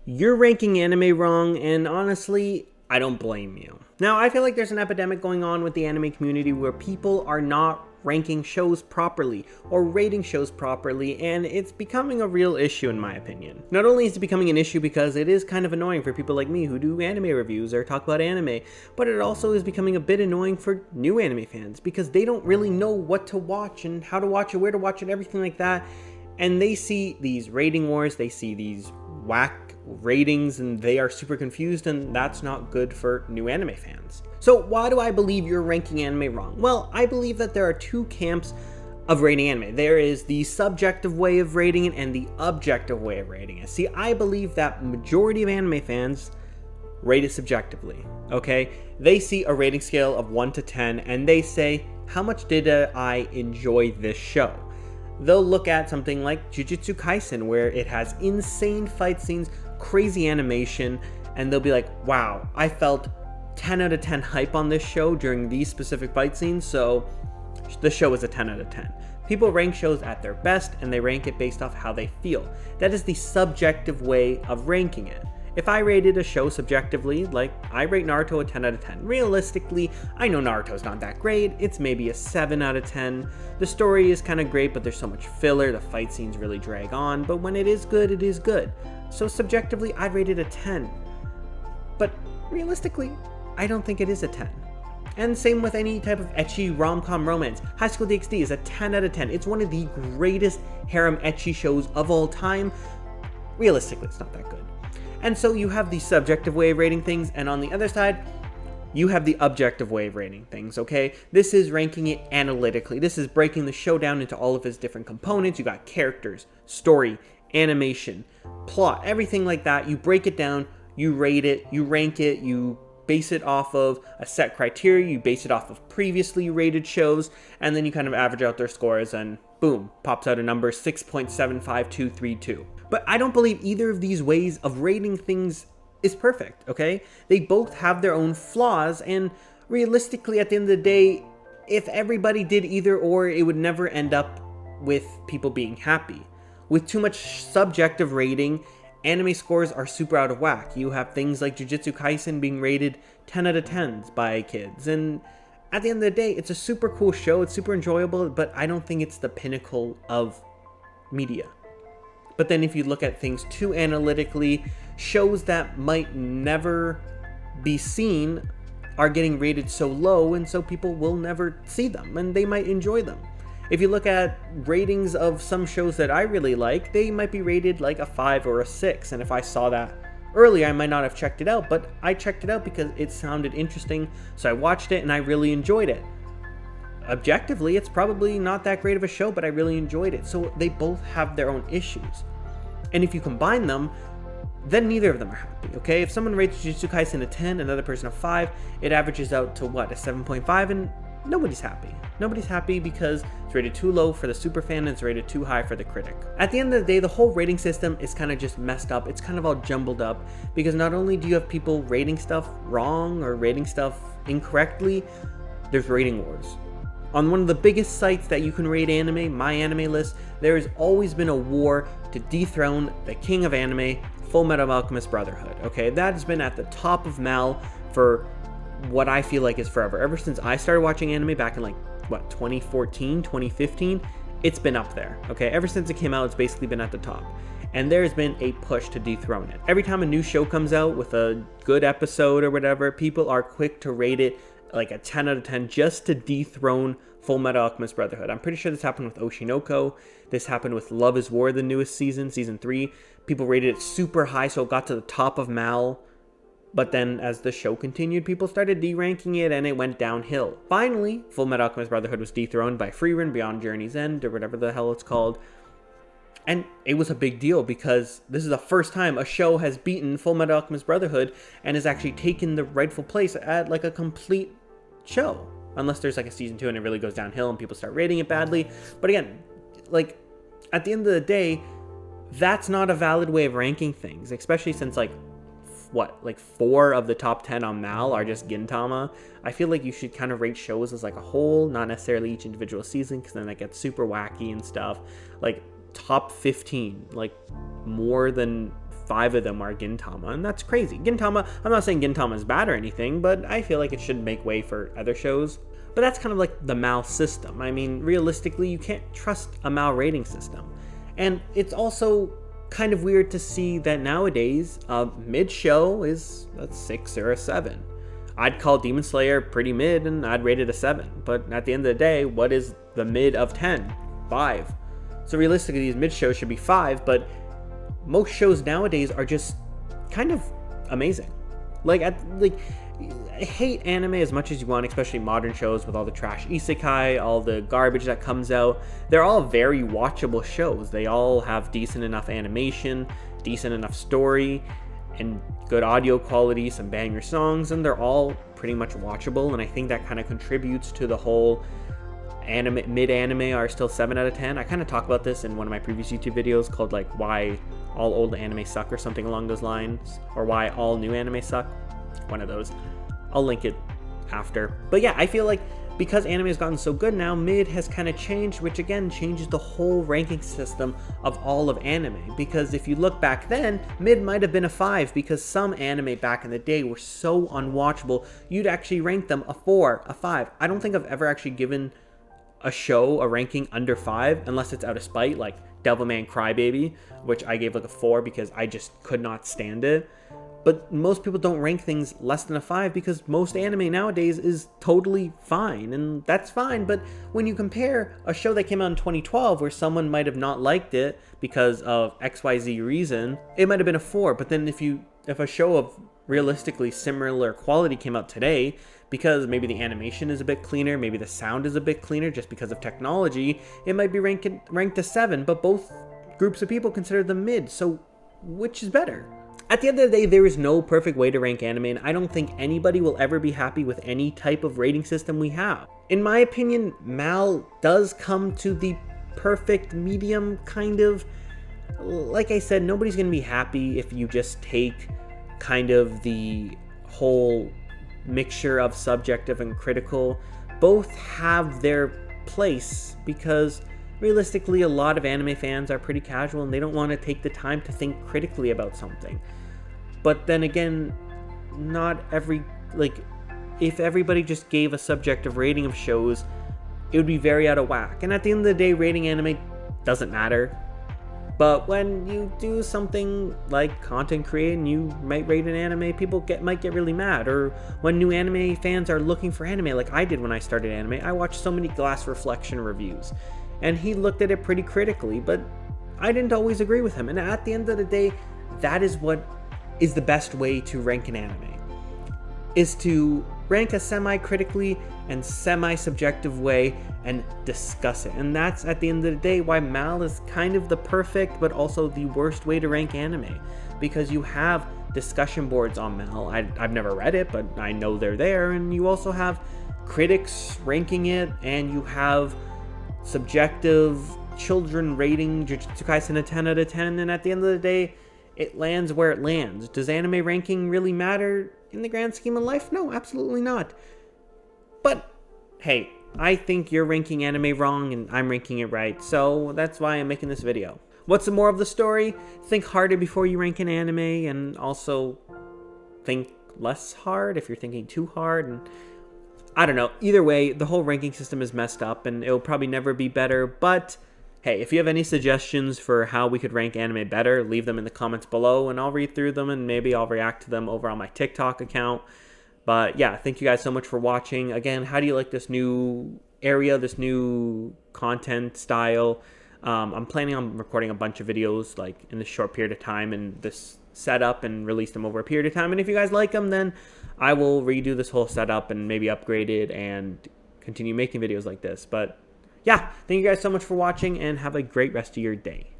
You're ranking anime wrong, and honestly, I don't blame you. Now, I feel like there's an epidemic going on with the anime community where people are not ranking shows properly or rating shows properly, and it's becoming a real issue in my opinion. Not only is it becoming an issue because it is kind of annoying for people like me who do anime reviews or talk about anime, but it also is becoming a bit annoying for new anime fans because they don't really know what to watch and how to watch it, where to watch it, everything like that. And they see these rating wars, they see these whack ratings, and they are super confused, and that's not good for new anime fans. So why do I believe you're ranking anime wrong? Well, I believe that there are two camps of rating anime. There is the subjective way of rating it and the objective way of rating it. See, I believe that majority of anime fans rate it subjectively, okay? They see a rating scale of 1 to 10 and they say, how much did I enjoy this show? They'll look at something like Jujutsu Kaisen, where it has insane fight scenes, crazy animation, and they'll be like, wow, I felt 10 out of 10 hype on this show during these specific fight scenes, so the show is a 10 out of 10. People rank shows at their best, and they rank it based off how they feel. That is the subjective way of ranking it. If I rated a show subjectively, like I rate Naruto a 10 out of 10, realistically, I know Naruto's not that great, it's maybe a 7 out of 10. The story is kind of great, but there's so much filler, the fight scenes really drag on, but when it is good, it is good. So subjectively, I'd rate it a 10. But realistically, I don't think it is a 10. And same with any type of ecchi rom-com romance. High School DxD is a 10 out of 10. It's one of the greatest harem ecchi shows of all time. Realistically, it's not that good. And so you have the subjective way of rating things, and on the other side, you have the objective way of rating things, okay? This is ranking it analytically. This is breaking the show down into all of its different components. You got characters, story, animation, plot, everything like that. You break it down, you rate it, you rank it, you base it off of a set criteria, you base it off of previously rated shows, and then you kind of average out their scores, and boom, pops out a number 6.75232. But I don't believe either of these ways of rating things is perfect, okay? They both have their own flaws, and realistically, at the end of the day, if everybody did either or, it would never end up with people being happy. With too much subjective rating, anime scores are super out of whack. You have things like Jujutsu Kaisen being rated 10 out of 10s by kids, and at the end of the day, it's a super cool show, it's super enjoyable, but I don't think it's the pinnacle of media. But then if you look at things too analytically, shows that might never be seen are getting rated so low, and so people will never see them, and they might enjoy them. If you look at ratings of some shows that I really like, they might be rated like a 5 or a 6, and if I saw that earlier, I might not have checked it out, but I checked it out because it sounded interesting, so I watched it and I really enjoyed it. Objectively, it's probably not that great of a show, but I really enjoyed it. So they both have their own issues. And if you combine them, then neither of them are happy, okay? If someone rates Jujutsu Kaisen a 10, another person a 5, it averages out to what, a 7.5, and nobody's happy. Nobody's happy because it's rated too low for the superfan and it's rated too high for the critic. At the end of the day, the whole rating system is kind of just messed up. It's kind of all jumbled up because not only do you have people rating stuff wrong or rating stuff incorrectly, there's rating wars. On one of the biggest sites that you can rate anime, My Anime List, there has always been a war to dethrone the king of anime, Full Metal Alchemist Brotherhood, okay? That has been at the top of Mal for what I feel like is forever. Ever since I started watching anime back in 2014, 2015, it's been up there, okay? Ever since it came out, it's basically been at the top. And there's been a push to dethrone it. Every time a new show comes out with a good episode or whatever, people are quick to rate it like a 10 out of 10 just to dethrone Full Metal Alchemist Brotherhood. I'm pretty sure this happened with Oshinoko. This happened with Love is War, the newest season, season 3. People rated it super high, so it got to the top of Mal. But then as the show continued, people started de-ranking it and it went downhill. Finally, Full Metal Alchemist Brotherhood was dethroned by Frieren Beyond Journey's End, or whatever the hell it's called. And it was a big deal because this is the first time a show has beaten Full Metal Alchemist Brotherhood and has actually taken the rightful place at a complete show. Unless there's a season 2 and it really goes downhill and people start rating it badly. But again, at the end of the day, that's not a valid way of ranking things, especially since 4 of the top 10 on Mal are just Gintama. I feel like you should kind of rate shows as a whole, not necessarily each individual season, because then that gets super wacky and stuff. Top 15, more than 5 of them are Gintama, and that's crazy. Gintama, I'm not saying Gintama is bad or anything, but I feel like it should make way for other shows. But that's kind of like the MAL system. I mean, realistically, you can't trust a MAL rating system. And it's also kind of weird to see that nowadays, mid-show is a 6 or a 7. I'd call Demon Slayer pretty mid, and I'd rate it a 7. But at the end of the day, what is the mid of 10? 5. So realistically, these mid-shows should be 5, but most shows nowadays are just kind of amazing. I hate anime as much as you want, especially modern shows with all the trash isekai, all the garbage that comes out. They're all very watchable shows. They all have decent enough animation, decent enough story, and good audio quality, some banger songs, and they're all pretty much watchable. And I think that kind of contributes to the whole mid-anime are still 7 out of 10. I kind of talk about this in one of my previous YouTube videos called like why all old anime suck or something along those lines, or why all new anime suck, one of those. I'll link it after. But yeah, I feel like because anime has gotten so good now, mid has kind of changed, which again changes the whole ranking system of all of anime. Because if you look back then, mid might have been a 5, because some anime back in the day were so unwatchable, you'd actually rank them a 4, a 5. I don't think I've ever actually given a show a ranking under 5 unless it's out of spite, like Devilman Crybaby, which I gave like a 4 because I just could not stand it. But most people don't rank things less than a 5 because most anime nowadays is totally fine, and that's fine. But when you compare a show that came out in 2012 where someone might have not liked it because of XYZ reason, it might have been a 4. But then if a show of realistically similar quality came out today, because maybe the animation is a bit cleaner, maybe the sound is a bit cleaner just because of technology, it might be ranked a 7, but both groups of people consider them mid, so which is better? At the end of the day, there is no perfect way to rank anime, and I don't think anybody will ever be happy with any type of rating system we have. In my opinion, MAL does come to the perfect medium, kind of. Like I said, nobody's going to be happy if you just take kind of the whole mixture of subjective and critical. Both have their place because realistically a lot of anime fans are pretty casual and they don't want to take the time to think critically about something. But then again, if everybody just gave a subjective rating of shows, it would be very out of whack. And at the end of the day, rating anime doesn't matter. But when you do something like content creating, you might rate an anime, people might get really mad. Or when new anime fans are looking for anime, like I did when I started anime, I watched so many Glass Reflection reviews. And he looked at it pretty critically, but I didn't always agree with him. And at the end of the day, that is what is the best way to rank an anime. Is to rank a semi-critically and semi-subjective way and discuss it. And that's, at the end of the day, why MAL is kind of the perfect but also the worst way to rank anime. Because you have discussion boards on MAL. I've never read it, but I know they're there. And you also have critics ranking it, and you have subjective children rating Jujutsu Kaisen a 10 out of 10. And at the end of the day, it lands where it lands. Does anime ranking really matter in the grand scheme of life? No, absolutely not. But hey, I think you're ranking anime wrong and I'm ranking it right, so that's why I'm making this video. What's the moral of the story? Think harder before you rank an anime, and also think less hard if you're thinking too hard. And I don't know, either way, the whole ranking system is messed up and it'll probably never be better. But hey, if you have any suggestions for how we could rank anime better, leave them in the comments below and I'll read through them and maybe I'll react to them over on my TikTok account. But yeah, thank you guys so much for watching. Again, how do you like this new area, this new content style? I'm planning on recording a bunch of videos like in this short period of time and this setup and release them over a period of time. And if you guys like them, then I will redo this whole setup and maybe upgrade it and continue making videos like this. But yeah, thank you guys so much for watching and have a great rest of your day.